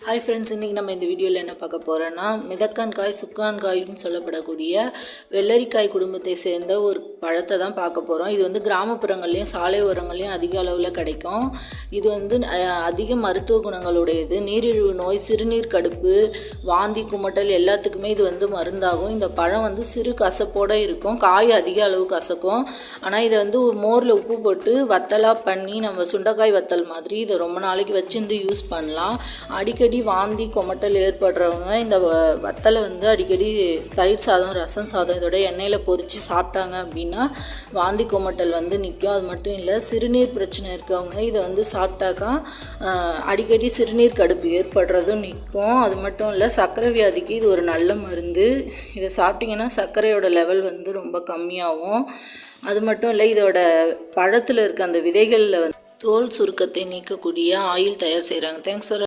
Hi friends, இன்றைக்கி நம்ம இந்த வீடியோவில் என்ன பார்க்க போகிறோன்னா மிதக்கான் காய் சுக்கான் காய்னு சொல்லப்படக்கூடிய வெள்ளரிக்காய் குடும்பத்தை சேர்ந்த ஒரு பழத்தை தான் பார்க்க போகிறோம். இது வந்து கிராமப்புறங்கள்லேயும் சாலை ஓரங்கள்லேயும் அதிக அளவில் கிடைக்கும். இது வந்து அதிக மருத்துவ குணங்களுடையது. நீரிழிவு நோய், சிறுநீர் கடுப்பு, வாந்தி, குமட்டல் எல்லாத்துக்குமே இது வந்து மருந்தாகும். இந்த பழம் வந்து சிறு கசப்போடு இருக்கும். காய் அதிக அளவு கசக்கும். ஆனால் இதை வந்து மோரில் உப்பு போட்டு வத்தலாக பண்ணி நம்ம சுண்டைக்காய் வத்தல் மாதிரி இதை ரொம்ப நாளைக்கு வச்சிருந்து யூஸ் பண்ணலாம். அடிக்கடி வாந்தி கொமட்டல் ஏற்படுறவங்க இந்த வத்தலை வந்து அடிக்கடி தயிர் சாதம், ரசம் சாதம் இதோட எண்ணெயில் பொரித்து சாப்பிட்டாங்க அப்படின்னா வாந்தி கொமட்டல் வந்து நிற்கும். அது மட்டும் இல்லை, சிறுநீர் பிரச்சனை இருக்கவங்க இதை வந்து சாப்பிட்டாக்கா அடிக்கடி சிறுநீர் கடுப்பு ஏற்படுறதும் நிற்கும். அது மட்டும் இல்லை, சர்க்கரை வியாதிக்கு இது ஒரு நல்ல மருந்து. இதை சாப்பிட்டிங்கன்னா சர்க்கரையோட லெவல் வந்து ரொம்ப கம்மியாகும். அது மட்டும் இல்லை, இதோட பழத்தில் இருக்க அந்த விதைகளில் வந்து தோல் சுருக்கத்தை நீக்கக்கூடிய ஆயில் தயார் செய்கிறாங்க. Thanks for